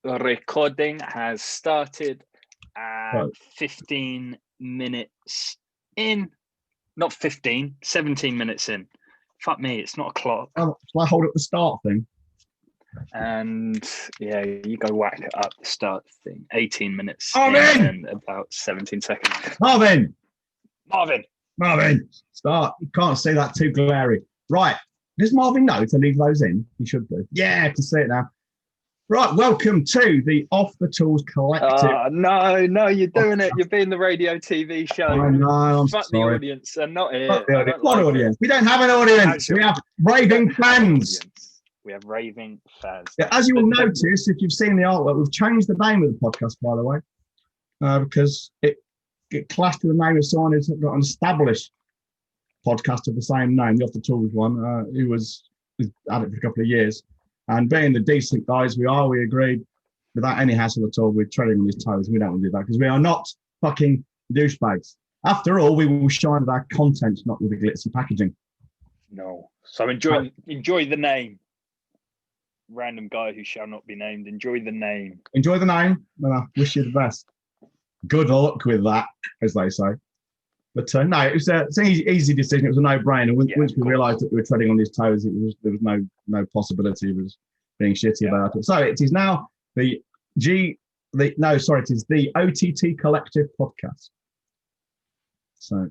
Recording has started at 15 minutes in. Not 15, 17 minutes in. Fuck me, it's not a clock. Oh, shall I hold up the start thing? And yeah, you go whack it up the start thing. 18 minutes in and about 17 seconds. Marvin! Marvin! Start. You can't say that too glary. Right. Does Marvin know to leave those in? He should do. Yeah, I can see it now. Right, welcome to the Off the Tools Collective. No, you're doing it. You're being the radio TV show. I know, I'm Fuck sorry. The audience. I'm not here. Fuck the audience. What audience? We don't have an audience. We have raving fans. We have raving fans. Yeah, as you will notice, if you've seen the artwork, we've changed the name of the podcast, by the way, because it clashed with the name of someone who's got an established podcast of the same name, the Off the Tools one, who was at it for a couple of years. And being the decent guys we are, we agreed without any hassle at all. We're treading on his toes. We don't want to do that because we are not fucking douchebags. After all, we will shine with our content, not with the glitzy packaging. No. So enjoy the name. Random guy who shall not be named. Enjoy the name. Enjoy the name, and I wish you the best. Good luck with that, as they say. But no, it's an easy decision. It was a no-brainer. Once we realised that we were treading on his toes, there was no possibility of us being shitty about it. So it is now it is the OTT Collective podcast. So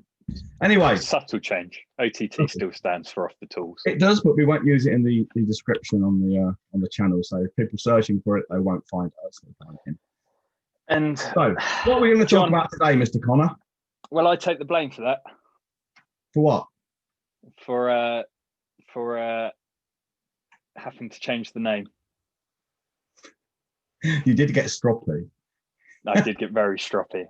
anyway, subtle change. OTT still stands for Off the Tools. It does, but we won't use it in the description on the channel. So if people searching for it, they won't find us. And so, what are we going to talk about today, Mr. Connor? Well, I take the blame for that. For what? For having to change the name. You did get stroppy. I did get very stroppy.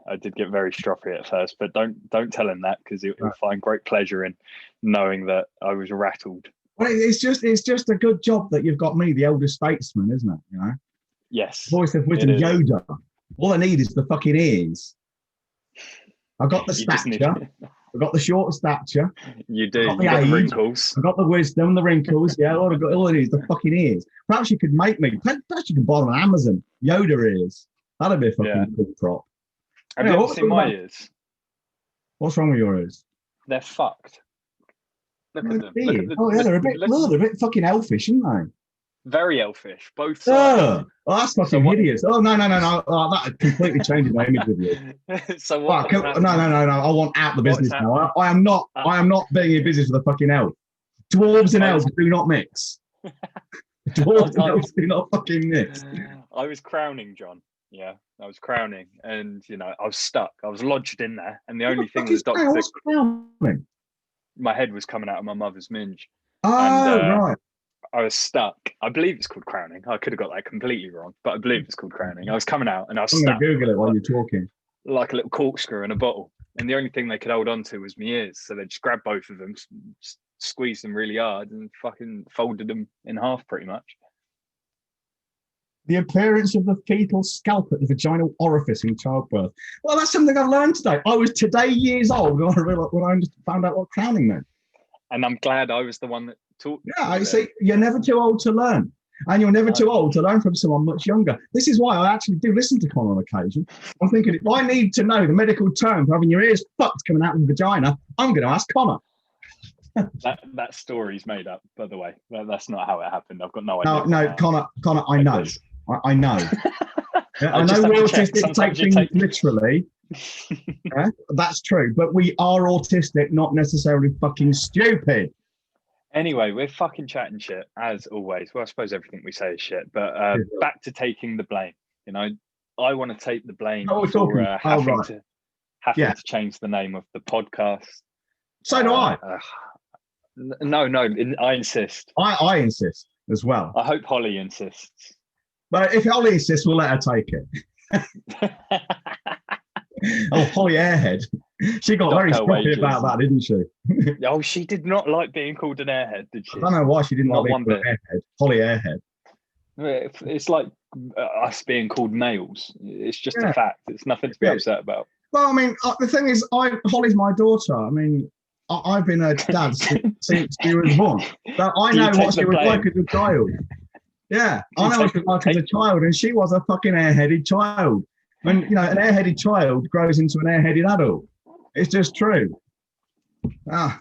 At first, but don't tell him that because he'll find great pleasure in knowing that I was rattled. Well, it's just a good job that you've got me, the elder statesman, isn't it? You know. Yes. Voice of wisdom, Yoda. All I need is the fucking ears. I got the stature. I got the short stature. You do. You got the wrinkles. I got the wisdom, the wrinkles. Yeah, all I need is the fucking ears. Perhaps you could make me. Perhaps you can buy them on Amazon. Yoda ears. That'd be a fucking cool prop. Have you ever seen my ears? What's wrong with your ears? They're fucked. Look at them. They're a bit fucking elfish, aren't they? Very elfish, both sides. Oh, that's fucking hideous. Oh, no. Oh, that completely changes my image with you. So what? No. I want out the business now. I am not being in business with a fucking elf. Dwarves and elves do not mix. Dwarves and elves do not fucking mix. I was crowning, John. Yeah, I was crowning, and I was stuck. I was lodged in there, and the only thing the doctor. What's crowning? My head was coming out of my mother's minge. Oh, right. I was stuck. I believe it's called crowning. I could have got that completely wrong, but I believe it's called crowning. I was coming out and I was stuck. I'm going to Google it while you're talking. Like a little corkscrew in a bottle. And the only thing they could hold on to was my ears. So they just grabbed both of them, squeezed them really hard and fucking folded them in half pretty much. The appearance of the fetal scalp at the vaginal orifice in childbirth. Well, that's something I learned today. I was today years old when I found out what crowning meant. And I'm glad I was the one that taught you. Yeah, I see. You're never too old to learn. And you're never too old to learn from someone much younger. This is why I actually do listen to Connor on occasion. I'm thinking, if I need to know the medical term for having your ears fucked coming out of the vagina, I'm going to ask Connor. that story's made up, by the way. That's not how it happened. I've got no idea. No, Connor, I know. I know. I know we're autistic, take things literally. Yeah, that's true. But we are autistic, not necessarily fucking stupid. Anyway, we're fucking chatting shit, as always. Well, I suppose everything we say is shit. But back to taking the blame. I want to take the blame for having to change the name of the podcast. So do I. No, I insist. I insist as well. I hope Holly insists. But if Holly insists, we'll let her take it. Oh, Holly Airhead. She got very scruffy about that, didn't she? Oh, she did not like being called an airhead, did she? I don't know why she didn't like being called an airhead. Holly Airhead. It's like us being called males. It's just a fact. It's nothing to be upset about. Well, I mean, the thing is, Holly's my daughter. I mean, I've been her dad since she was born. So I know what she was like as a child. Yeah, I know what it's like as a child, and she was a fucking airheaded child. When, you know, an airheaded child grows into an airheaded adult. It's just true.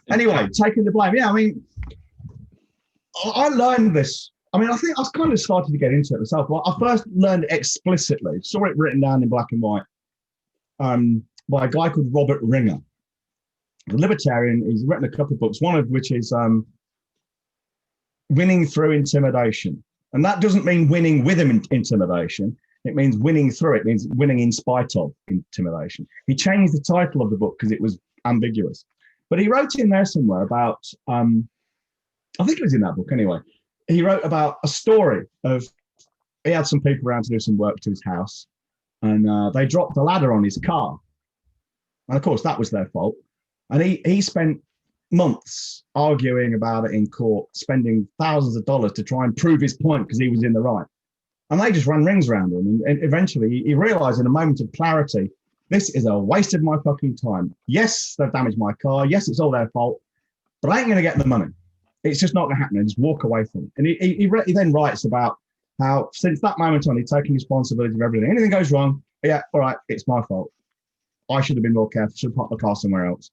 Anyway, taking the blame. Yeah, I mean, I learned this. I mean, I think I was kind of started to get into it myself. Well, I first learned it explicitly, saw it written down in black and white by a guy called Robert Ringer, a libertarian. He's written a couple of books, one of which is Winning Through Intimidation. And that doesn't mean winning with intimidation. It means winning through it. It means winning in spite of intimidation. He changed the title of the book because it was ambiguous. But he wrote in there somewhere about, I think it was in that book anyway, he wrote about a story of, he had some people around to do some work to his house, and they dropped a ladder on his car. And of course, that was their fault. And he spent months arguing about it in court, spending thousands of dollars to try and prove his point because he was in the right. And they just ran rings around him. And eventually he realized in a moment of clarity, this is a waste of my fucking time. Yes, they've damaged my car. Yes, it's all their fault, but I ain't going to get the money. It's just not going to happen. And just walk away from it. And he then writes about how since that moment on, he's taking responsibility for everything. Anything goes wrong, yeah, all right, it's my fault. I should have been more careful, should have parked the car somewhere else.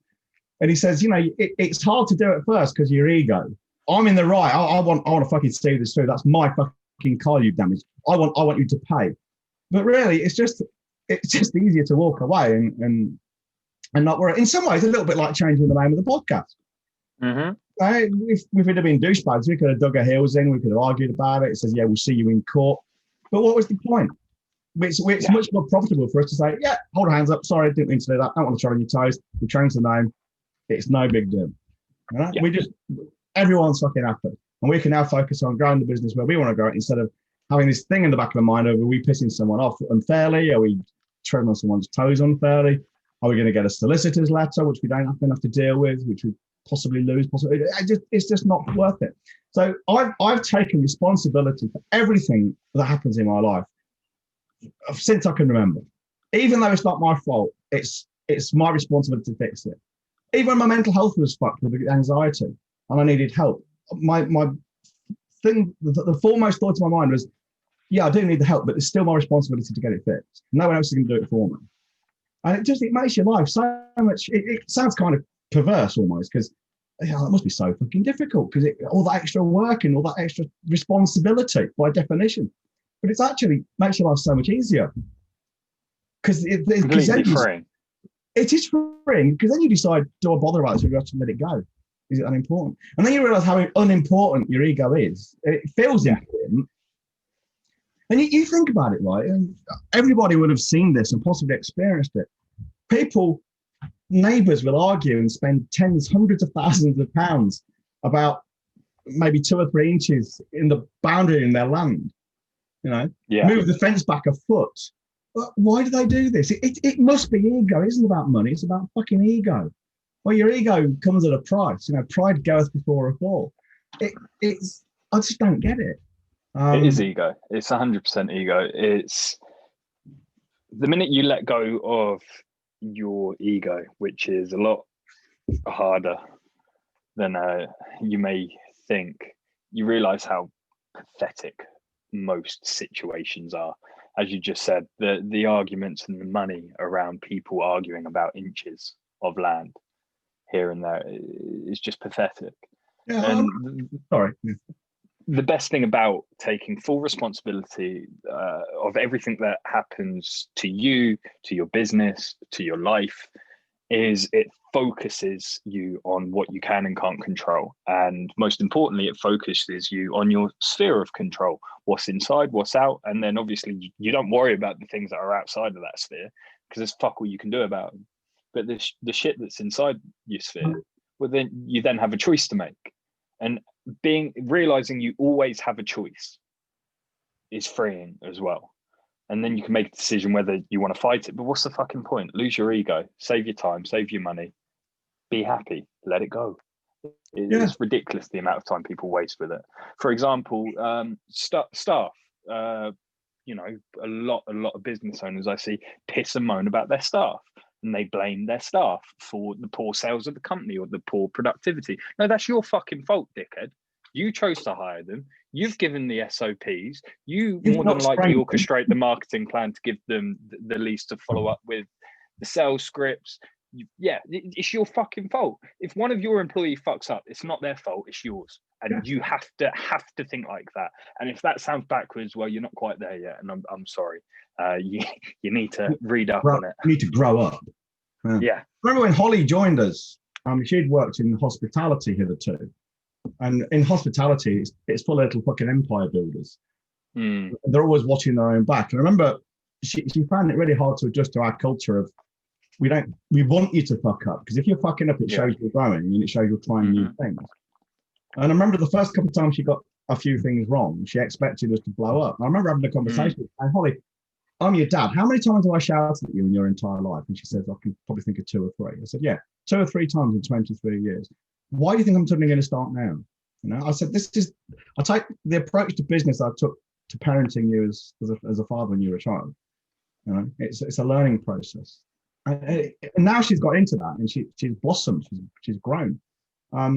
And he says, you know, it's hard to do at first because your ego. I'm in the right. I want to fucking see this through. That's my fucking car you've damaged. I want you to pay. But really, it's just easier to walk away and not worry. In some ways, a little bit like changing the name of the podcast. Mm-hmm. If it had been douchebags, we could have dug our heels in. We could have argued about it. It says, yeah, we'll see you in court. But what was the point? It's much more profitable for us to say, yeah, hold our hands up. Sorry, I didn't mean to do that. I don't want to tread on your toes. We'll change the name. It's no big deal. Right? Yeah. Everyone's fucking happy. And we can now focus on growing the business where we want to grow it instead of having this thing in the back of the mind of, are we pissing someone off unfairly? Are we treading on someone's toes unfairly? Are we going to get a solicitor's letter, which we don't have to deal with, which we possibly lose? It's just not worth it. So I've taken responsibility for everything that happens in my life since I can remember. Even though it's not my fault, it's my responsibility to fix it. Even when my mental health was fucked with anxiety and I needed help, my thing, the foremost thought in my mind was, yeah, I do need the help, but it's still my responsibility to get it fixed. No one else is going to do it for me. And it makes your life so much, it sounds kind of perverse almost, because it must be so fucking difficult because all that extra work and all that extra responsibility by definition. But it's actually makes your life so much easier. Because completely freeing. It is freeing because then you decide, do I bother about this or do I have to let it go? Is it unimportant? And then you realize how unimportant your ego is. It feels important. And you think about it, right? And everybody would have seen this and possibly experienced it. Neighbours will argue and spend tens, hundreds of thousands of pounds about maybe 2 or 3 inches in the boundary in their land. You know, move the fence back a foot. But why do they do this? It must be ego. It isn't about money. It's about fucking ego. Well, your ego comes at a price. You know, pride goeth before a fall. I just don't get it. It is ego. It's 100% ego. It's the minute you let go of your ego, which is a lot harder than you may think, you realize how pathetic most situations are. As you just said, the arguments and the money around people arguing about inches of land here and there is just pathetic. Yeah, sorry. The best thing about taking full responsibility of everything that happens to you, to your business, to your life, is it focuses you on what you can and can't control. And most importantly, it focuses you on your sphere of control, what's inside, what's out. And then obviously you don't worry about the things that are outside of that sphere because there's fuck all you can do about them. But the shit that's inside your sphere, well, then you then have a choice to make. And realizing you always have a choice is freeing as well. And then you can make a decision whether you want to fight it. But what's the fucking point? Lose your ego, save your time, save your money, be happy, let it go. It's ridiculous the amount of time people waste with it. For example, staff, you know, a lot of business owners I see piss and moan about their staff. And they blame their staff for the poor sales of the company or the poor productivity. No, that's your fucking fault, dickhead. You chose to hire them. You've given the SOPs. You more than likely orchestrate the marketing plan to give them the leads to follow up with the sales scripts. It's your fucking fault. If one of your employees fucks up, it's not their fault, it's yours. And you have to think like that. And if that sounds backwards, well, you're not quite there yet. And I'm sorry. You need to read up on it. You need to grow up. Yeah. Remember when Holly joined us? She'd worked in hospitality hitherto. And in hospitality, it's full of little fucking empire builders. They're always watching their own back. And I remember she found it really hard to adjust to our culture of, we want you to fuck up, because if you're fucking up, it shows you're growing and it shows you're trying new things. And I remember the first couple of times she got a few things wrong, she expected us to blow up. And I remember having a conversation with her, Holly, I'm your dad. How many times have I shouted at you in your entire life? And she says, I can probably think of 2 or 3. I said, yeah, 2 or 3 times in 23 years. Why do you think I'm suddenly going to start now? You know, I said, I take the approach to business I took to parenting you as a father when you were a child. You know, it's a learning process. And now she's got into that, and she's blossomed. She's grown. I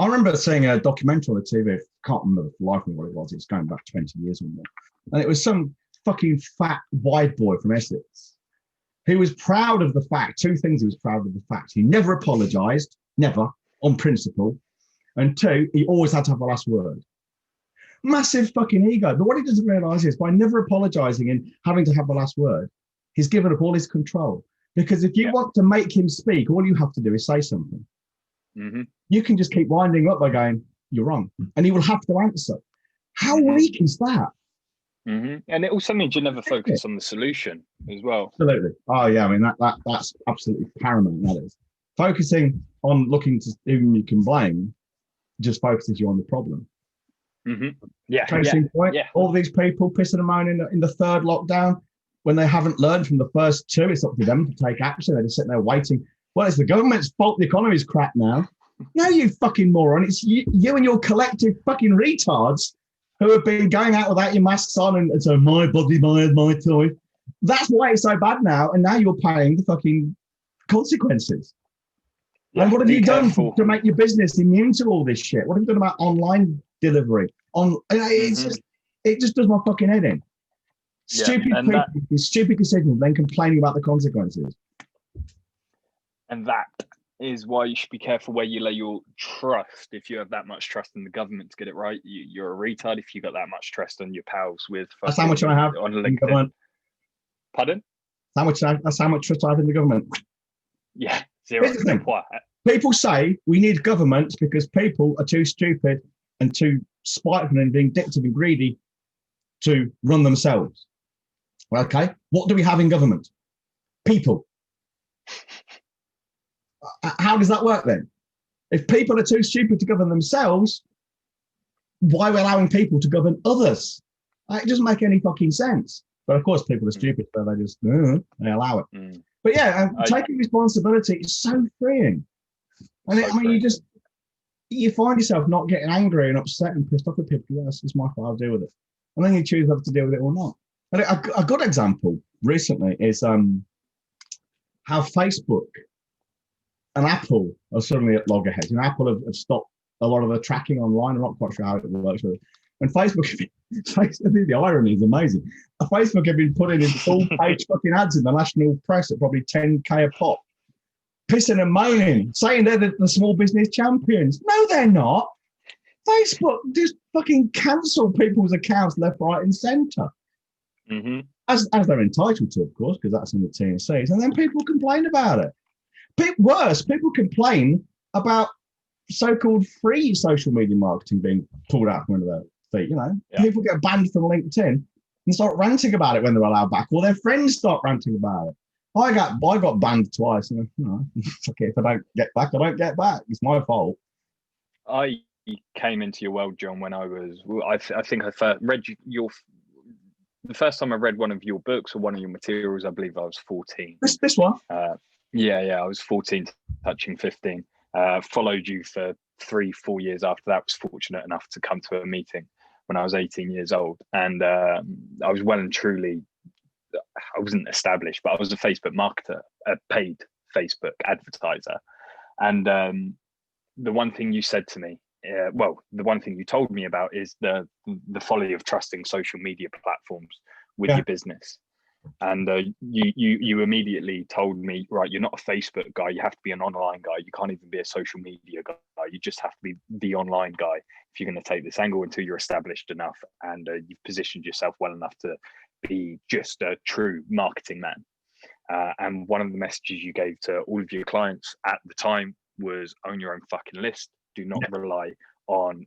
remember seeing a documentary on the TV. I can't remember for life what it was. It's going back 20 years or more. And it was some fucking fat white boy from Essex who was proud of the fact. 2 things he was proud of the fact: he never apologized, never, on principle, and 2, he always had to have the last word. Massive fucking ego. But what he doesn't realize is, by never apologizing and having to have the last word, he's given up all his control. Because if you want to make him speak, all you have to do is say something. You can just keep winding up by going, you're wrong, and he will have to answer. How weak is that? And it also means you never focus on the solution as well. Absolutely. Oh yeah, I mean that's absolutely paramount. That is, focusing on looking to whom you can blame just focuses you on the problem. Case in point, all these people pissing and moaning in the 3rd lockdown when they haven't learned from the first 2. It's up to them to take action. They're just sitting there waiting. Well, it's the government's fault the economy's crap now. No, you fucking moron. It's you and your collective fucking retards who have been going out without your masks on and so my body, my toy. That's why it's so bad now. And now you're paying the fucking consequences. And what have you done to make your business immune to all this shit? What have you done about online delivery? It just does my fucking head in. Stupid people making stupid decisions, then complaining about the consequences. And that is why you should be careful where you lay your trust. If you have that much trust in the government to get it right, you're a retard. If you got that much trust on your pals with that's how much I have on LinkedIn. Pardon? That's how much trust I have in the government. Yeah, 0. People say we need governments because people are too stupid and too spiteful and vindictive and greedy to run themselves. Okay, what do we have in government? People. How does that work then? If people are too stupid to govern themselves, why are we allowing people to govern others? It doesn't make any fucking sense. But of course, people are stupid, so they just they allow it. But yeah, taking responsibility is so freeing. And I mean, you find yourself not getting angry and upset and pissed off at people. Yes, it's my fault. I'll deal with it. And then you choose whether to deal with it or not. And a good example recently is how Facebook and Apple are suddenly at loggerheads. And Apple have stopped a lot of the tracking online. I'm not quite sure how it works. And Facebook, I think the irony is amazing. Facebook have been putting in full page fucking ads in the national press at probably 10k a pop, pissing and moaning, saying they're the small business champions. No, they're not. Facebook just fucking cancel people's accounts left, right, and centre. As they're entitled to, of course, because that's in the T&Cs. And then people complain about it. Worse, people complain about so-called free social media marketing being pulled out from under their feet. You know, people get banned from LinkedIn and start ranting about it when they're allowed back, or their friends start ranting about it. I got banned twice. And, okay, if I don't get back, I don't get back. It's my fault. I came into your world, John, when I think I first read the first time I read one of your books or one of your materials. I believe I was 14. This one. I was 14, touching 15. Followed you for 3-4 years after that. Was fortunate enough to come to a meeting when I was 18 years old, and I was well and truly, I wasn't established, but I was a Facebook marketer, a paid Facebook advertiser. And the one thing you said to me well, the one thing you told me about is the folly of trusting social media platforms with your business. And you immediately told me, right, you're not a Facebook guy, you have to be an online guy. You can't even be a social media guy. You just have to be the online guy if you're going to take this angle until you're established enough and you've positioned yourself well enough to be just a true marketing man. And one of the messages you gave to all of your clients at the time was own your own fucking list. Do not rely on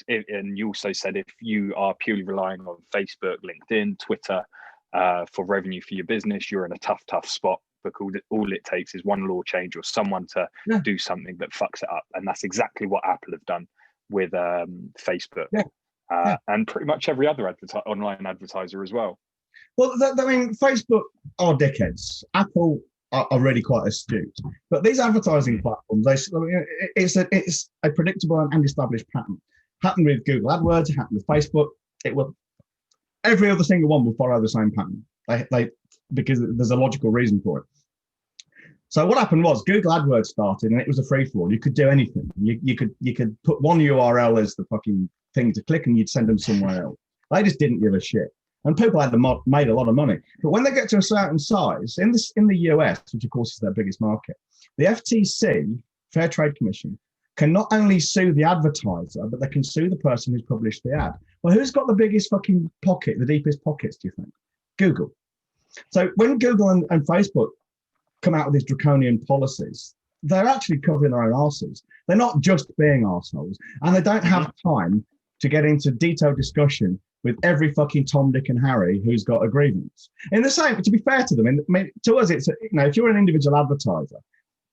and you also said if you are purely relying on Facebook, LinkedIn, Twitter for revenue for your business, you're in a tough spot, because all it takes is one law change or someone to do something that fucks it up. And that's exactly what Apple have done with Facebook and pretty much every other online advertiser as well. Well, I mean, Facebook are dickheads. Apple are really quite astute. But these advertising platforms, it's a predictable and established pattern. Happened with Google AdWords, it happened with Facebook. It will. Every other single one will follow the same pattern. Because there's a logical reason for it. So what happened was Google AdWords started, and it was a free for all. You could do anything. You could put one URL as the fucking thing to click, and you'd send them somewhere else. They just didn't give a shit. And people had made a lot of money. But when they get to a certain size, in the US, which of course is their biggest market, the FTC, Fair Trade Commission, can not only sue the advertiser, but they can sue the person who's published the ad. Well, who's got the biggest fucking pocket, the deepest pockets, do you think? Google. So when Google and Facebook come out with these draconian policies, they're actually covering their own arses. They're not just being arseholes, and they don't have time to get into detailed discussion with every fucking Tom, Dick, and Harry who's got a grievance. In the same, to be fair to them, to us, it's if you're an individual advertiser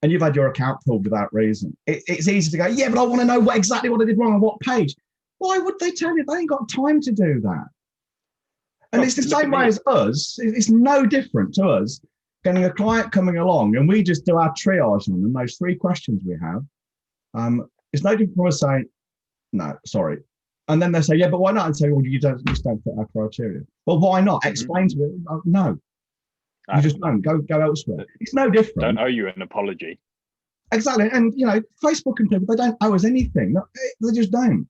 and you've had your account pulled without reason, it's easy to go, yeah, but I want to know exactly what I did wrong on what page. Why would they tell you? They ain't got time to do that. And it's the same way as us. It's no different to us getting a client coming along and we just do our triage on them, those 3 questions we have. It's no different from us saying, no, sorry. And then they say, yeah, but why not? And say, well, you just don't fit our criteria. Well, why not? Explain to me. No, you just don't. Go elsewhere. It's no different. Don't owe you an apology. Exactly. And, Facebook and people, they don't owe us anything. They just don't.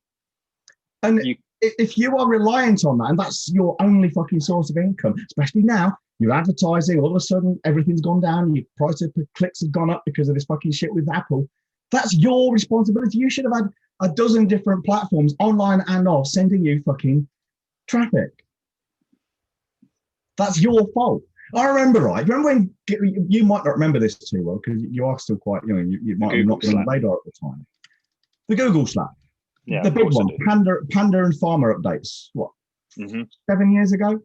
And if you are reliant on that, and that's your only fucking source of income, especially now, you're advertising, all of a sudden, everything's gone down, your price of clicks have gone up because of this fucking shit with Apple. That's your responsibility. You should have had a dozen different platforms, online and off, sending you fucking traffic. That's your fault. I remember, when you might not remember this too well because you are still quite young. You might have not been on the radar at the time. The Google slap, the big one, Panda and Farmer updates. What? 7 years ago?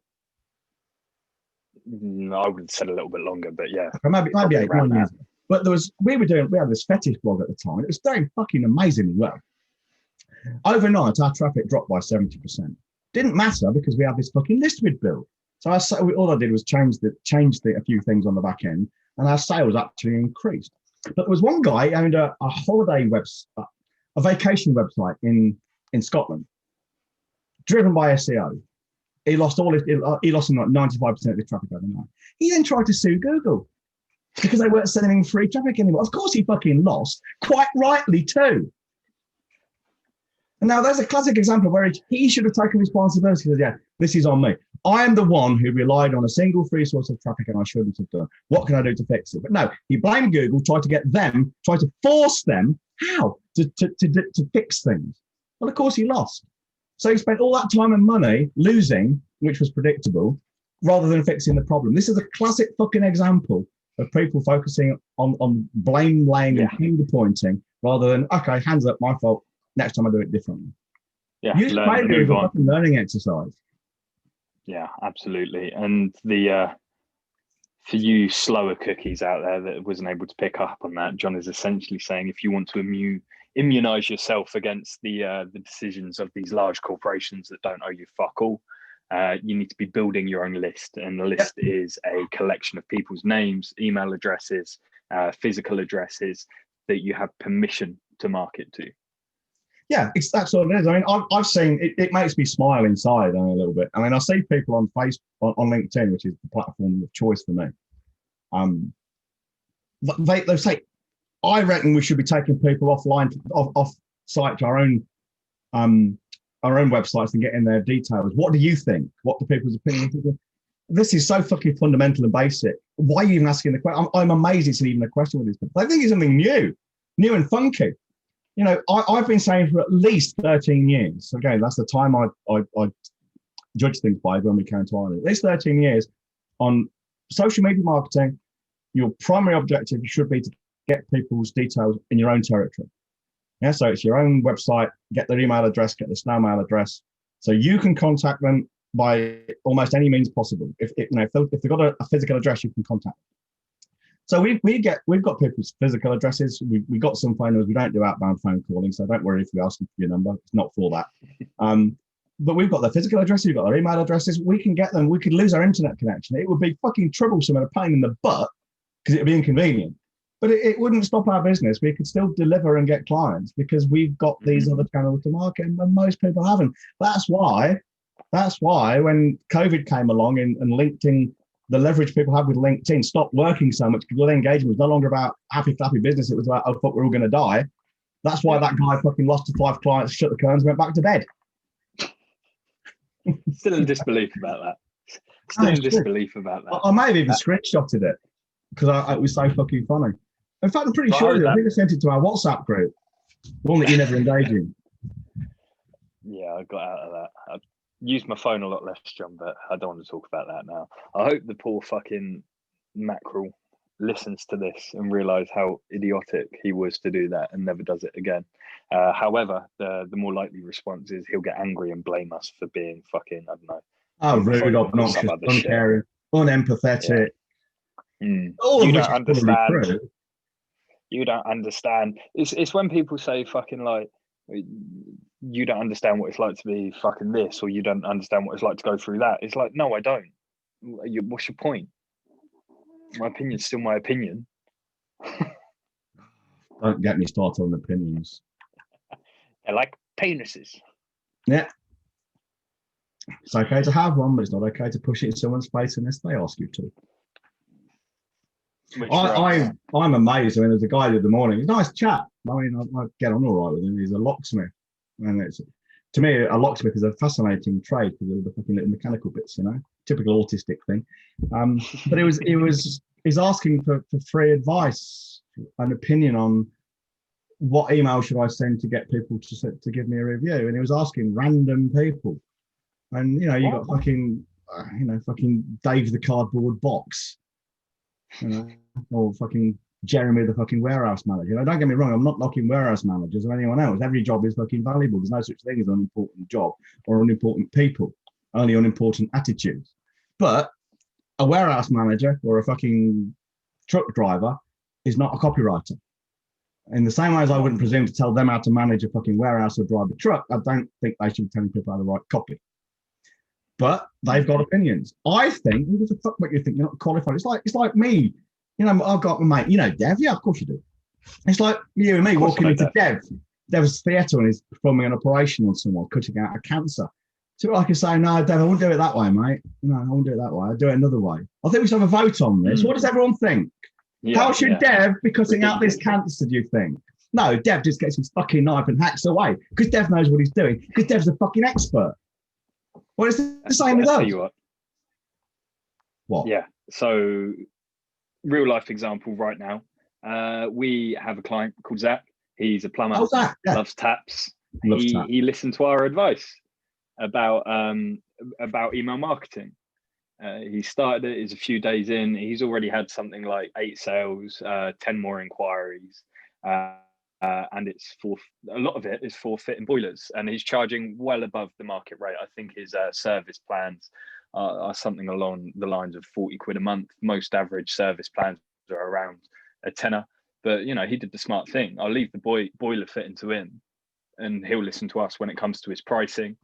No, I would have said a little bit longer, but yeah, maybe 8, 9 years ago. But we had this fetish blog at the time. It was doing fucking amazingly well. Overnight, our traffic dropped by 70%. Didn't matter because we had this fucking list we'd built. So all I did was change a few things on the back end, and our sales actually increased. But there was one guy who owned a holiday website, a vacation website in Scotland, driven by SEO. He lost like 95% of his traffic overnight. He then tried to sue Google because they weren't sending him free traffic anymore. Of course, he fucking lost, quite rightly too. And now there's a classic example where he should have taken responsibility. He said, yeah, this is on me. I am the one who relied on a single free source of traffic and I shouldn't have done. What can I do to fix it? But no, he blamed Google, tried to force them, how? To fix things. Well, of course he lost. So he spent all that time and money losing, which was predictable, rather than fixing the problem. This is a classic fucking example of people focusing on blame laying and finger pointing rather than, okay, hands up, my fault. Next time I do it differently. Yeah, use failure as a fucking learning exercise. Yeah, absolutely. And for you slower cookies out there that wasn't able to pick up on that, John is essentially saying if you want to immunize yourself against the decisions of these large corporations that don't owe you fuck all, you need to be building your own list. And the list is a collection of people's names, email addresses, physical addresses that you have permission to market to. Yeah, that's what it is. I mean, I've seen it makes me smile inside a little bit. I mean, I see people on Facebook, on LinkedIn, which is the platform of choice for me. They say, I reckon we should be taking people offline off site to our own websites and get in their details. What do you think? What do people's opinions? This is so fucking fundamental and basic. Why are you even asking the question? I'm amazed it's even a question with these people. I think it's something new and funky. You know, I've been saying for at least 13 years. Again, that's the time I judge things by when we came to Ireland. At least 13 years on social media marketing, your primary objective should be to get people's details in your own territory. Yeah, so it's your own website, get their email address, get the snail mail address, so you can contact them by almost any means possible. If they've got a physical address, you can contact them. So we've got people's physical addresses. We got some phone numbers. We don't do outbound phone calling, so don't worry if we ask them for your number. It's not for that. But we've got their physical addresses. We've got their email addresses. We can get them. We could lose our internet connection. It would be fucking troublesome and a pain in the butt because it would be inconvenient. But it wouldn't stop our business. We could still deliver and get clients because we've got these other channels to market, and most people haven't. That's why when COVID came along and LinkedIn, the leverage people have with LinkedIn stopped working so much because the engagement was no longer about happy, clappy business. It was about, oh, fuck, we're all going to die. That's why that guy fucking lost to 5 clients, shut the curtains, went back to bed. Still in disbelief about that. Still in disbelief about that. I may have even screenshotted it because it was so fucking funny. In fact, I'm pretty sure I think I sent it to our WhatsApp group, the one that you never engage in. Yeah, I got out of that. I used my phone a lot less, John, but I don't want to talk about that now. I hope the poor fucking mackerel listens to this and realise how idiotic he was to do that and never does it again. However, the more likely response is he'll get angry and blame us for being fucking, I don't know. Oh, rude, obnoxious, uncaring, unempathetic. Yeah. You don't understand. You don't understand. It's when people say fucking like, you don't understand what it's like to be fucking this, or you don't understand what it's like to go through that. It's like, no, I don't. What's your point? My opinion's still my opinion. Don't get me started on opinions. They're like penises. Yeah. It's okay to have one, but it's not okay to push it in someone's face unless they ask you to. I'm amazed. I mean, there's a guy the other morning. He's a nice chap. I mean, I get on all right with him. He's a locksmith, and to me, a locksmith is a fascinating trade because of the fucking little mechanical bits, you know, typical autistic thing. But he's asking for free advice, an opinion on what email should I send to get people to give me a review, and he was asking random people, and you know, you got fucking Dave the cardboard box. You know, or fucking Jeremy the fucking warehouse manager. You know, don't get me wrong, I'm not knocking warehouse managers or anyone else. Every job is fucking valuable. There's no such thing as an unimportant job or unimportant people, only unimportant attitudes. But a warehouse manager or a fucking truck driver is not a copywriter. In the same way as I wouldn't presume to tell them how to manage a fucking warehouse or drive a truck, I don't think they should be telling people how to write copy. But they've got opinions. I think, who the fuck make you think you're not qualified? It's like me. You know, I've got my mate, you know, Dev. Yeah, of course you do. It's like you and me walking into Dev's theatre and he's performing an operation on someone, cutting out a cancer. So I can say, no, Dev, I won't do it that way, mate. No, I won't do it that way. I'll do it another way. I think we should have a vote on this. What does everyone think? Yeah, how should Dev be cutting out this cancer, do you think? No, Dev just gets his fucking knife and hacks away because Dev knows what he's doing because Dev's a fucking expert. Well, it's the same with us. What? Yeah. So, real life example right now. We have a client called Zach. He's a plumber. Oh, Zach, yeah. Loves taps. He listened to our advice about email marketing. He started it. He's a few days in. He's already had something like 8 sales, 10 more inquiries. And it's a lot of it is for fitting boilers, and he's charging well above the market rate. I think his service plans are something along the lines of 40 quid a month. Most average service plans are around a tenner, but you know, he did the smart thing. I'll leave the boiler fitting to him, and he'll listen to us when it comes to his pricing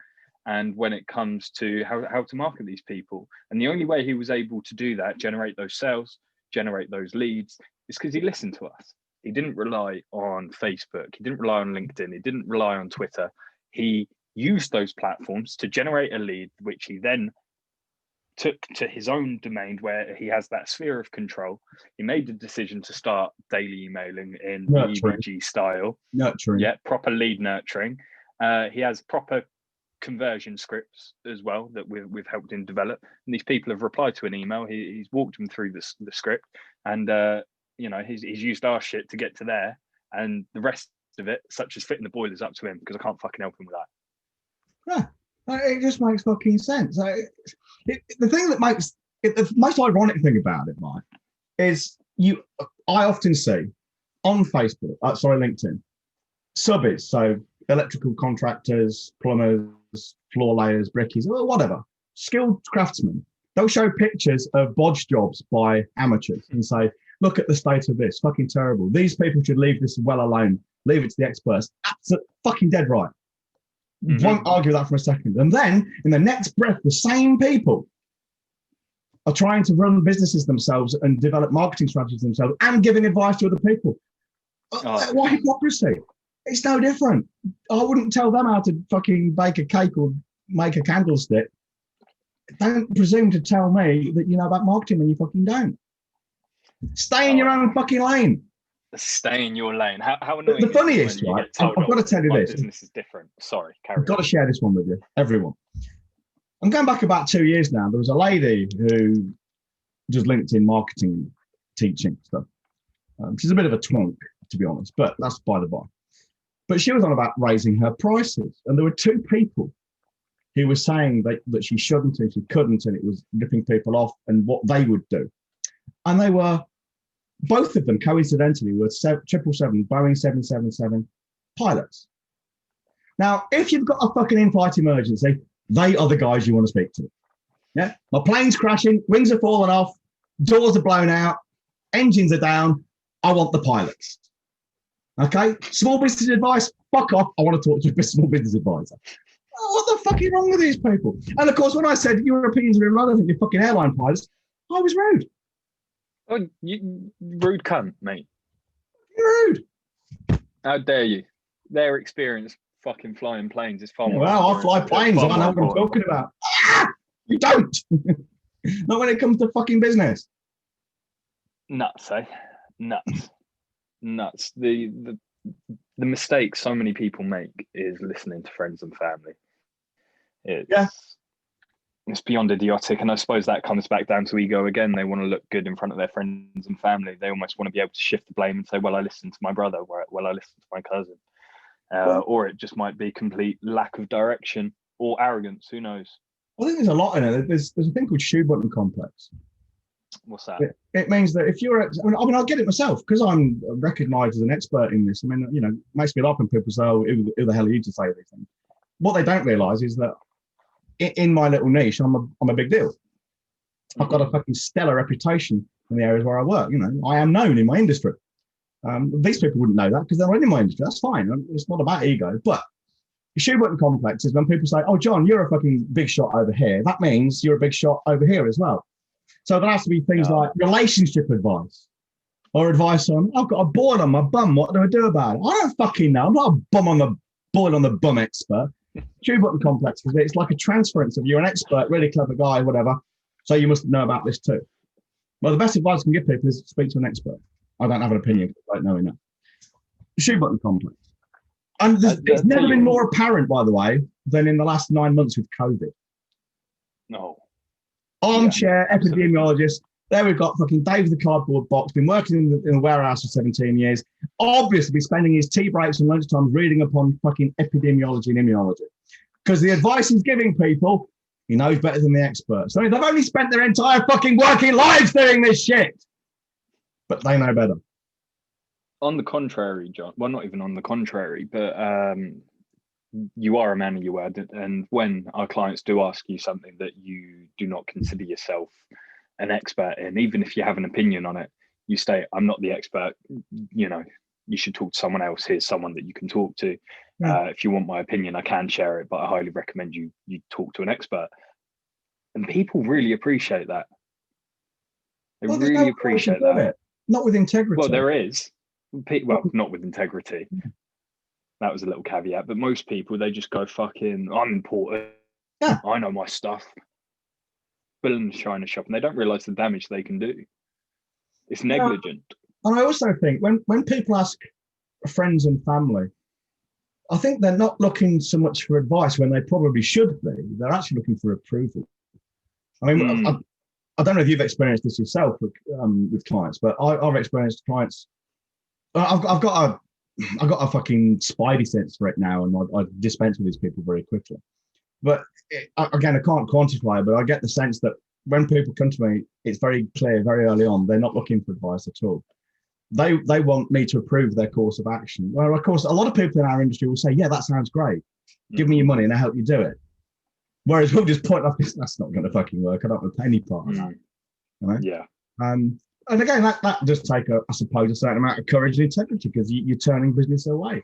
and when it comes to how to market these people. And the only way he was able to do that, generate those sales, generate those leads, is because he listened to us. He didn't rely on Facebook. He didn't rely on LinkedIn. He didn't rely on Twitter. He used those platforms to generate a lead, which he then took to his own domain where he has that sphere of control. He made the decision to start daily emailing in the EBG style. Nurturing. Yeah, proper lead nurturing. He has proper conversion scripts as well that we've helped him develop. And these people have replied to an email. He's walked them through the script, and he's used our shit to get to there, and the rest of it, such as fitting the boilers, up to him, because I can't fucking help him with that. Yeah, it just makes fucking sense. The thing that makes it, the most ironic thing about it, Mike, is I often see on Facebook, LinkedIn, subbies, so electrical contractors, plumbers, floor layers, brickies, or whatever, skilled craftsmen. They'll show pictures of bodge jobs by amateurs and say, look at the state of this, fucking terrible. These people should leave this well alone, leave it to the experts. Absolutely fucking dead right. Won't argue that for a second. And then in the next breath, the same people are trying to run businesses themselves and develop marketing strategies themselves and giving advice to other people. What hypocrisy? It's no different. I wouldn't tell them how to fucking bake a cake or make a candlestick. Don't presume to tell me that you know about marketing when you fucking don't. Stay in your own fucking lane. Stay in your lane. How annoying. The funniest, right? I've got to tell you this. Business is different. Sorry, carry on. I've got to share this one with you, everyone. I'm going back about 2 years now. There was a lady who does LinkedIn marketing teaching stuff. She's a bit of a twonk, to be honest, but that's by the by. But she was on about raising her prices. And there were two people who were saying that she shouldn't and she couldn't, and it was ripping people off and what they would do. And they were, both of them coincidentally, were 777 Boeing 777 pilots. Now, if you've got a fucking in-flight emergency, they are the guys you want to speak to. Yeah, my plane's crashing, wings are falling off, doors are blown out, engines are down. I want the pilots. Okay, small business advice, fuck off. I want to talk to a small business advisor. What the fuck is wrong with these people? And of course, when I said your opinions are irrelevant, you're fucking airline pilots, I was rude. Oh, you rude cunt, mate. You're rude. How dare you? Their experience fucking flying planes is far more. Well, I fly planes. I know what I'm talking about. You don't. Not when it comes to fucking business. Nuts, eh? Nuts. The mistake so many people make is listening to friends and family. It's beyond idiotic, and I suppose that comes back down to ego again. They want to look good in front of their friends and family. They almost want to be able to shift the blame and say, well, I listened to my brother, well, I listened to my cousin. Or it just might be complete lack of direction or arrogance, who knows? I think there's a lot in it. There's a thing called shoe button complex. What's that? It means that if you're, I get it myself because I'm recognized as an expert in this. I mean, it makes me laugh when people say, oh, who the hell are you to say these things? What they don't realize is that in my little niche, I'm a big deal. I've got a fucking stellar reputation in the areas where I work. I am known in my industry. These people wouldn't know that because they're not in my industry. That's fine. It's not about ego. But the shoe button complex is when people say, oh, John, you're a fucking big shot over here. That means you're a big shot over here as well. So there has to be things like relationship advice or advice on, I've got a boil on my bum. What do I do about it? I don't fucking know. I'm not a boil on the bum expert. Shoe button complex, because it's like a transference of you're an expert, really clever guy, whatever. So you must know about this too. Well, the best advice I can give people is speak to an expert. I don't have an opinion. I don't know enough. Shoe button complex. And it's never been more apparent, by the way, than in the last 9 months with COVID. No. Armchair epidemiologist. There we've got fucking Dave the cardboard box, been working in the warehouse for 17 years, obviously spending his tea breaks and lunchtime reading upon fucking epidemiology and immunology. Because the advice he's giving people, he knows better than the experts. So they've only spent their entire fucking working lives doing this shit. But they know better. On the contrary, John, well, not even on the contrary, but you are a man of your word. And when our clients do ask you something that you do not consider yourself an expert in, even if you have an opinion on it, you say, I'm not the expert, you should talk to someone else. Here's someone that you can talk to. If you want my opinion, I can share it, but I highly recommend you talk to an expert. And people really appreciate that. They really appreciate that. Not with integrity. Well, there is. Well, not with integrity. That was a little caveat. But most people, they just go, fucking, I'm important. Yeah. I know my stuff. building a china shop and they don't realize the damage they can do. It's negligent. And I also think when people ask friends and family, I think they're not looking so much for advice when they probably should be. They're actually looking for approval. I mean, I don't know if you've experienced this yourself with clients, but I've experienced clients. I've got a fucking spidey sense for it now, and I dispense with these people very quickly. But again, I can't quantify it, but I get the sense that when people come to me, it's very clear very early on, they're not looking for advice at all. They want me to approve their course of action. Well, of course, a lot of people in our industry will say, yeah, that sounds great. Give me your money and I'll help you do it. Whereas we'll just point off, that's not going to fucking work. I don't want to pay any part of that. You know? Yeah. And again, that does take, I suppose, a certain amount of courage and integrity, because you're turning business away.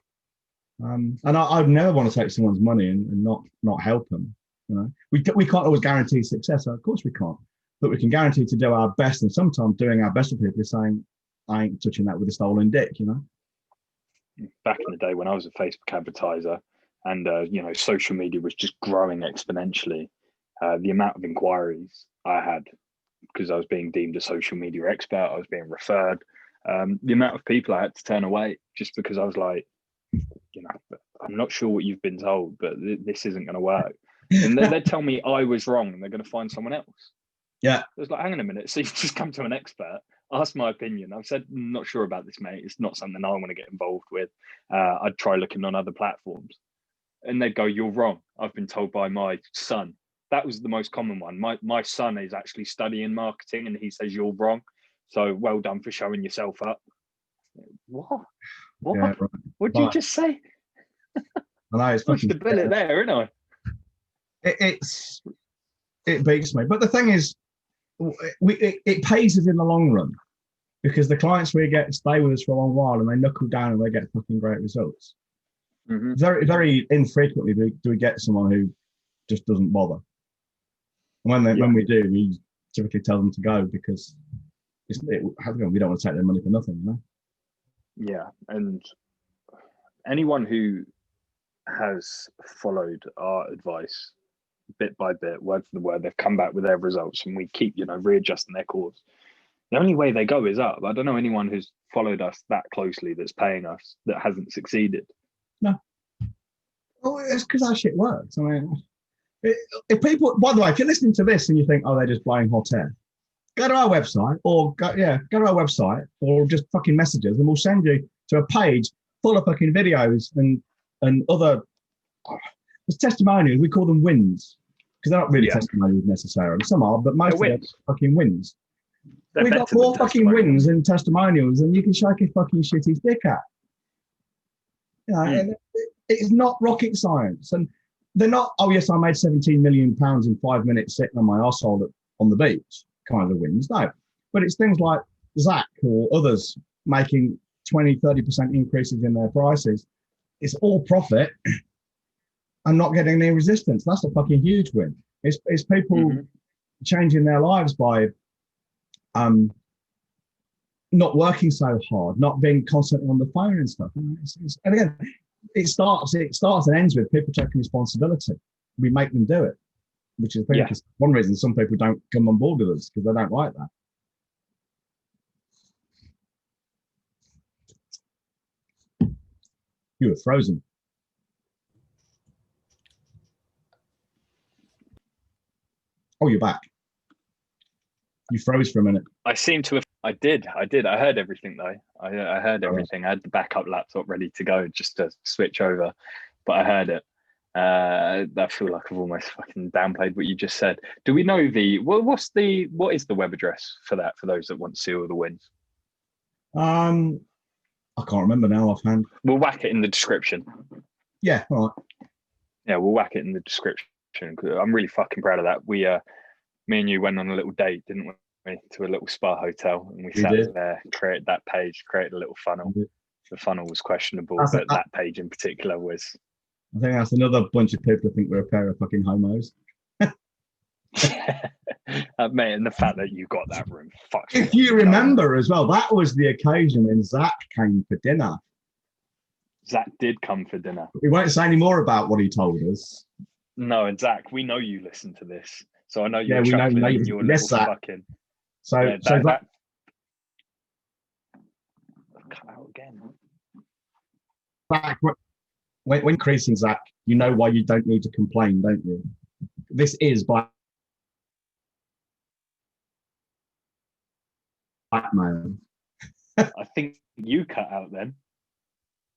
And I'd never want to take someone's money and not help them. You know, we can't always guarantee success. Of course we can't, but we can guarantee to do our best. And sometimes doing our best for people is saying, I ain't touching that with a stolen dick, you know? Back in the day when I was a Facebook advertiser and, social media was just growing exponentially, the amount of inquiries I had, because I was being deemed a social media expert, I was being referred, the amount of people I had to turn away just because I was like, I'm not sure what you've been told, but this isn't going to work. And they'd tell me I was wrong and they're going to find someone else. Yeah. It was like, hang on a minute. So you've just come to an expert, asked my opinion. I've said, not sure about this, mate. It's not something I want to get involved with. I'd try looking on other platforms. And they'd go, you're wrong. I've been told by my son. That was the most common one. My son is actually studying marketing and he says you're wrong. So well done for showing yourself up. What? Yeah, right. What did you just say? I know, it's pushed the bullet there, isn't I? It beats me. But the thing is, it pays us in the long run, because the clients we get stay with us for a long while and they knuckle down and they get fucking great results. Mm-hmm. Very, very infrequently do we get someone who just doesn't bother. And when we do, we typically tell them to go, because we don't want to take their money for nothing, you know? Yeah, and anyone who has followed our advice bit by bit, word for the word, they've come back with their results, and we keep, readjusting their course. The only way they go is up. I don't know anyone who's followed us that closely that's paying us that hasn't succeeded. No. Well, it's because our shit works. I mean, if people, by the way, if you're listening to this and you think, oh, they're just blowing hot air, go to our website, or go to our website, or just fucking message us, and we'll send you to a page full of fucking videos and other testimonials. We call them wins, because they're not really testimonials necessarily. Some are, but most of them are fucking wins. We've got more fucking wins and testimonials than you can shake a fucking shitty dick at. It's not rocket science. And they're not, oh yes, I made £17 million in 5 minutes sitting on my arsehole on the beach kind of wins. No. But it's things like Zach or others making 20-30% increases in their prices. It's all profit and not getting any resistance. That's a fucking huge win. It's people changing their lives by not working so hard, not being constantly on the phone and stuff. And again, it starts and ends with people taking responsibility. We make them do it, which is one reason some people don't come on board with us, because they don't like that. You were frozen. Oh, you're back. You froze for a minute. I seem to have. I did. I heard everything though. I heard everything. I had the backup laptop ready to go just to switch over, but I heard it. I feel like I've almost fucking downplayed what you just said. Do we know what is the web address for that, for those that want to see all the wins? I can't remember now offhand. We'll whack it in the description. Yeah, all right. Yeah, we'll whack it in the description. I'm really fucking proud of that. Me and you went on a little date, didn't we, to a little spa hotel, and we sat there, created that page, created a little funnel. The funnel was questionable, but that page in particular was. I think that's another bunch of people who think we're a pair of fucking homos. Mate, and the fact that you got that room, fuck. If you remember as well, that was the occasion when Zach came for dinner. Zach did come for dinner. We won't say any more about what he told us. No, and Zach, we know you listen to this. So I know you're chuckling in your little fucking. So, yeah, so that cut out again. When increasing, Zach, you know why you don't need to complain, don't you? This is blackmail. I think you cut out then.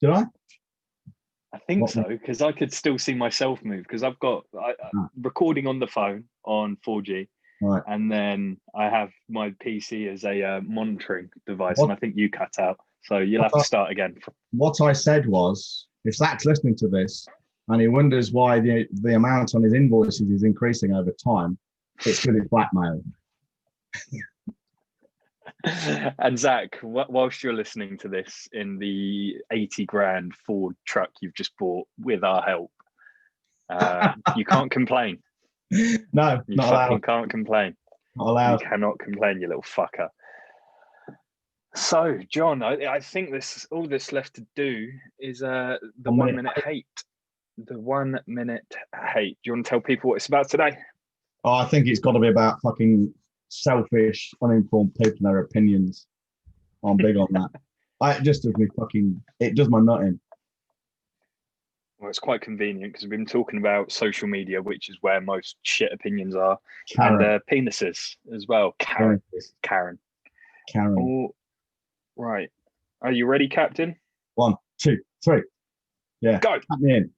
Did I? I think so, because I could still see myself move, because I've got recording on the phone on 4G, right, and then I have my PC as a monitoring device, and I think you cut out. So you'll have to start again. What I said was, if Zach's listening to this and he wonders why the amount on his invoices is increasing over time, it's because it's blackmail. And Zach, whilst you're listening to this in the 80 grand Ford truck you've just bought with our help, you can't complain. No, you not fucking allowed. Can't complain. Not allowed. You cannot complain, you little fucker. So, John, I think all this left to do is the 1 minute hate. The 1 minute hate. Do you want to tell people what it's about today? Oh, I think it's got to be about fucking selfish, uninformed people and their opinions. I'm big on that. It does my nut in. Well, it's quite convenient because we've been talking about social media, which is where most shit opinions are, Karen. And penises as well. Karen. Oh, right. Are you ready, Captain? 1, 2, 3. Yeah. Go. Cut me in.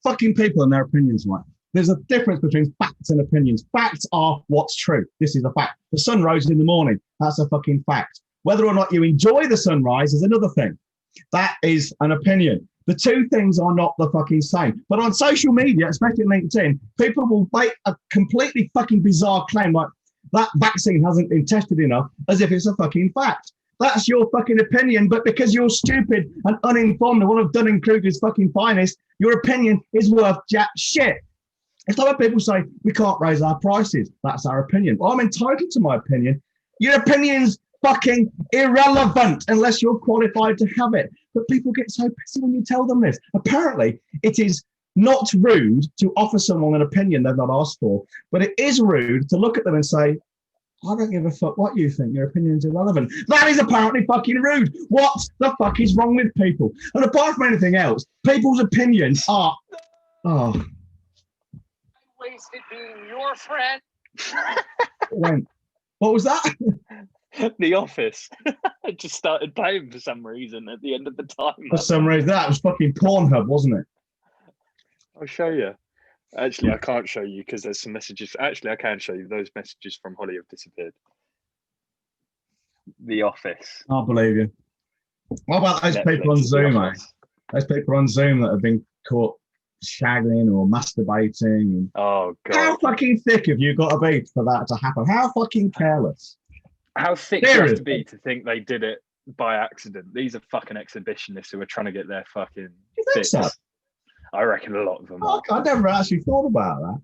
Fucking people and their opinions, right? There's a difference between facts and opinions. Facts are what's true. This is a fact. The sun rises in the morning. That's a fucking fact. Whether or not you enjoy the sunrise is another thing. That is an opinion. The two things are not the fucking same. But on social media, especially LinkedIn, people will make a completely fucking bizarre claim like that vaccine hasn't been tested enough, as if it's a fucking fact. That's your fucking opinion, but because you're stupid and uninformed and one of Dunning-Kruger's fucking finest, your opinion is worth jack shit. It's like when people say, we can't raise our prices. That's our opinion. Well, I'm entitled to my opinion. Your opinion's fucking irrelevant unless you're qualified to have it. But people get so pissy when you tell them this. Apparently, it is not rude to offer someone an opinion they've not asked for, but it is rude to look at them and say, I don't give a fuck what you think. Your opinion's irrelevant. That is apparently fucking rude. What the fuck is wrong with people? And apart from anything else, people's opinions are... Oh... wasted being your friend. What was that? The Office. It just started playing for some reason at the end of the time. For some reason, that was fucking Pornhub, wasn't it? I'll show you. Actually, I can't show you because there's some messages. Actually, I can show you. Those messages from Holly have disappeared. The Office. I believe you. What about those Netflix, people on Zoom, mate? Those people on Zoom that have been caught shagging or masturbating. Oh, God. How fucking thick have you got to be for that to happen? How fucking careless? How thick do you have to be to think they did it by accident? These are fucking exhibitionists who are trying to get their fucking fix. So? I reckon a lot of them are. I never actually thought about that.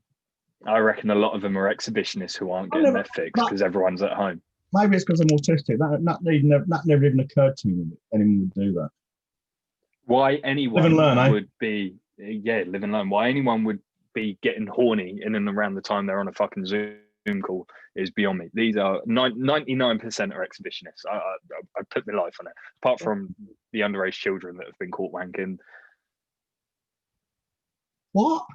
I reckon a lot of them are exhibitionists who aren't getting their fix because everyone's at home. Maybe it's because I'm autistic. That never even occurred to me that anyone would do that. Why anyone live and learn, would be... Yeah, live and learn. Why anyone would be getting horny in and around the time they're on a fucking Zoom call is beyond me. These are 99% are exhibitionists. I put my life on it. Apart from the underage children that have been caught wanking. What?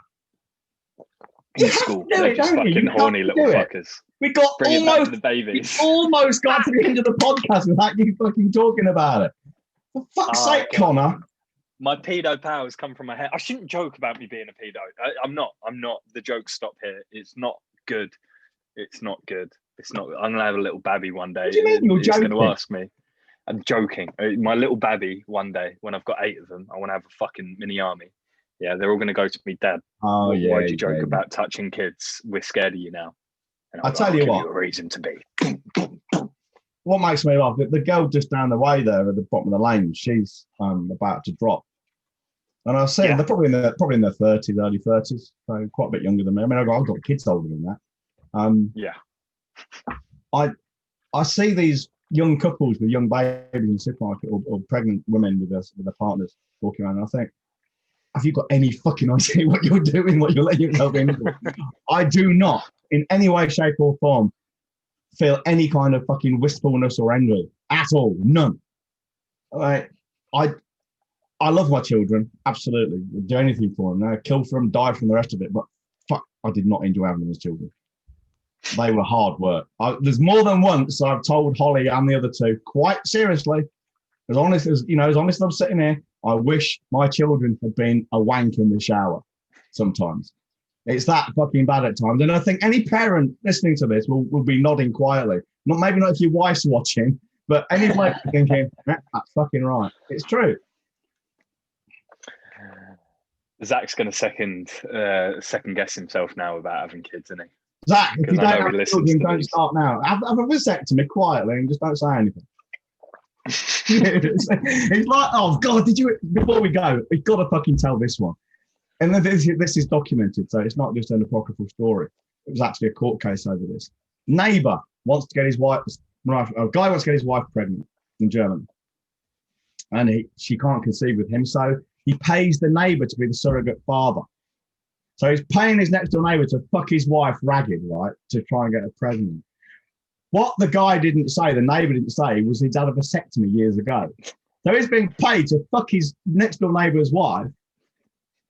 In school, they're just fucking horny little fuckers. We got the babies. We almost got to the end of the podcast without you fucking talking about it. For fuck's sake, God. Connor. My pedo powers come from my head. I shouldn't joke about me being a pedo. I'm not. The jokes stop here. It's not good. It's not good. It's not. I'm gonna have a little babby one day. What do you mean you're joking? He's gonna ask me. I'm joking. My little babby one day, when I've got 8 of them, I want to have a fucking mini army. Yeah, they're all gonna go to me, Dad. Oh yeah. Why'd you joke about touching kids? We're scared of you now. And I'll tell you what. A reason to be. What makes me laugh? The girl just down the way there at the bottom of the lane. She's about to drop. And I was saying they're probably in their 30s, early 30s, so quite a bit younger than me. I mean, I've got kids older than that. I see these young couples with young babies in the supermarket or pregnant women with their partners walking around. And I think, have you got any fucking idea what you're doing, what you're letting yourself into? I do not. in any way, shape, or form feel any kind of fucking wistfulness or envy at all. None. Like, I love my children, absolutely. I'd do anything for them. I'd kill for them, die for them, the rest of it. But fuck, I did not enjoy having them as children. They were hard work. There's more than once I've told Holly and the other two, quite seriously, as honest as I'm sitting here, I wish my children had been a wank in the shower sometimes. It's that fucking bad at times. And I think any parent listening to this will be nodding quietly. Maybe not if your wife's watching, but any bloke thinking, that's fucking right. It's true. Zach's going to second guess himself now about having kids, isn't he? Zach, if you don't have children, don't start now. Have a vasectomy quietly and just don't say anything. It's like, oh God, before we go, we've got to fucking tell this one. And then this is documented, so it's not just an apocryphal story. It was actually a court case over this. Neighbor wants to get his wife, a guy wants to get his wife pregnant in Germany. And she can't conceive with him, so he pays the neighbor to be the surrogate father. So he's paying his next door neighbor to fuck his wife ragged, right, to try and get her pregnant. What the guy didn't say, the neighbor didn't say, was he'd had a vasectomy years ago. So he's being paid to fuck his next door neighbor's wife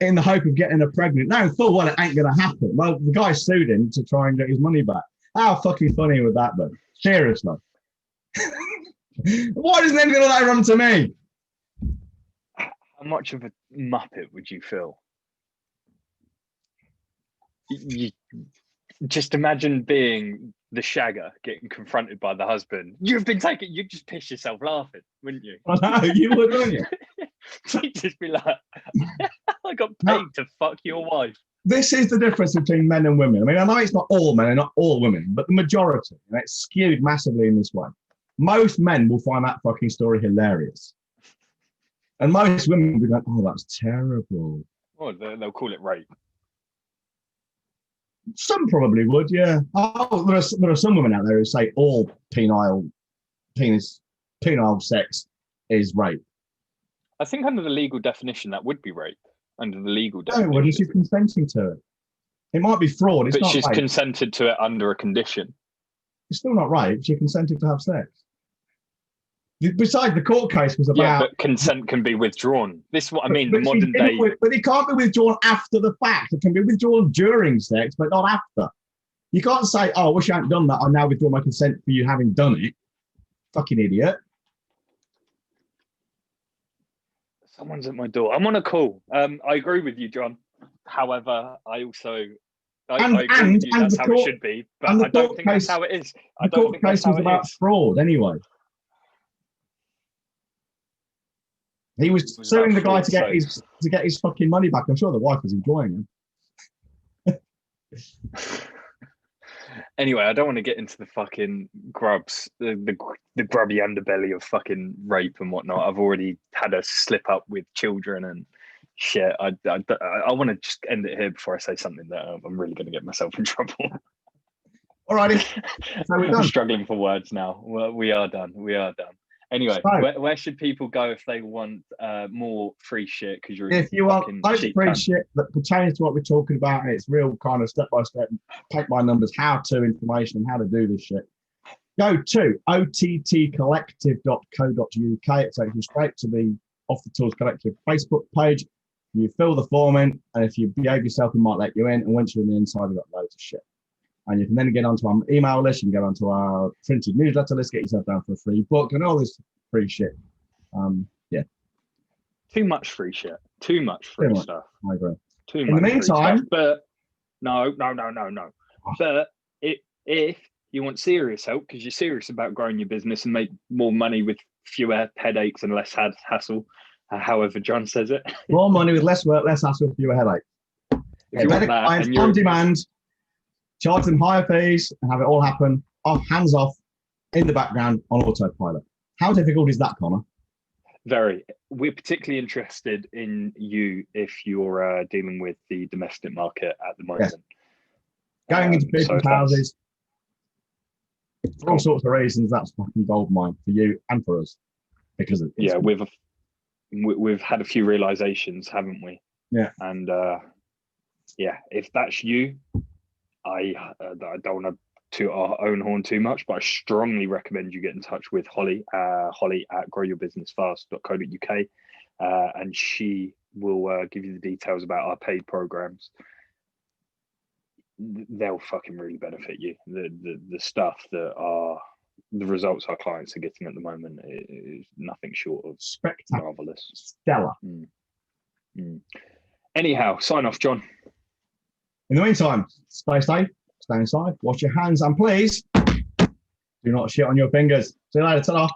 in the hope of getting her pregnant. Now, full well, it ain't going to happen. Well, the guy sued him to try and get his money back. How fucking funny would that be? Seriously. Why doesn't anything like that run to me? How much of a muppet would you feel? You just imagine being the shagger getting confronted by the husband. You've just piss yourself laughing, wouldn't you? I know, you would, wouldn't you? You'd just be like, I got paid to fuck your wife. This is the difference between men and women. I mean, I know it's not all men and not all women, but the majority, and it's skewed massively in this way. Most men will find that fucking story hilarious. And most women will be like, oh, that's terrible. Well, they'll call it rape. Some probably would, yeah. Oh, there are some women out there who say all penile sex is rape. I think under the legal definition, that would be rape. Under the legal definition. No, well, she's consenting to it. It might be fraud. But she's consented to it under a condition. It's still not rape. She consented to have sex. Besides, the court case was about... Yeah, but consent can be withdrawn. This is what I mean, the modern day... But it can't be withdrawn after the fact. It can be withdrawn during sex, but not after. You can't say, oh, I wish I hadn't done that. I now withdraw my consent for you having done it. Fucking idiot. Someone's at my door. I'm on a call. I agree with you, John. However, I also... I agree with you, that's how it should be, but I don't think that's how it is. The court case was about fraud anyway. He was suing the guy to get his fucking money back. I'm sure the wife was enjoying him. Anyway, I don't want to get into the fucking grubs, the grubby underbelly of fucking rape and whatnot. I've already had a slip up with children and shit. I want to just end it here before I say something that I'm really going to get myself in trouble. Alrighty. So I'm struggling for words now. Well, we are done. Anyway, so, where should people go if they want more free shit? Because if you want free shit that pertains to what we're talking about, and it's real kind of step-by-step, take by numbers, how-to information on how to do this shit, go to ottcollective.co.uk. It takes you straight to the Off the Tools Collective Facebook page. You fill the form in, and if you behave yourself, we might let you in. And once you're in the inside, we've got loads of shit. And you can then get onto our email list, you can get onto our printed newsletter list, get yourself down for a free book and all this free shit. Yeah. Too much free shit. Too much free stuff. I agree. In the meantime, but no. But if you want serious help, because you're serious about growing your business and make more money with fewer headaches and less hassle, however John says it. More money with less work, less hassle, fewer headaches. If you want that, and on demand. Charge them higher fees and have it all happen hands off in the background on autopilot. How difficult is that, Connor? Very. We're particularly interested in you if you're dealing with the domestic market at the moment. Yes. Going into people's houses for all sorts of reasons. That's fucking goldmine for you and for us because we've had a few realizations, haven't we? Yeah. And if that's you. I don't want to toot our own horn too much, but I strongly recommend you get in touch with Holly, Holly at growyourbusinessfast.co.uk, and she will give you the details about our paid programs. They'll fucking really benefit you. The stuff that are the results our clients are getting at the moment is nothing short of spectacular, marvelous, stellar. Anyhow, sign off, John. In the meantime, stay safe, stay inside, wash your hands, and please do not shit on your fingers. See you later. Ta-ra.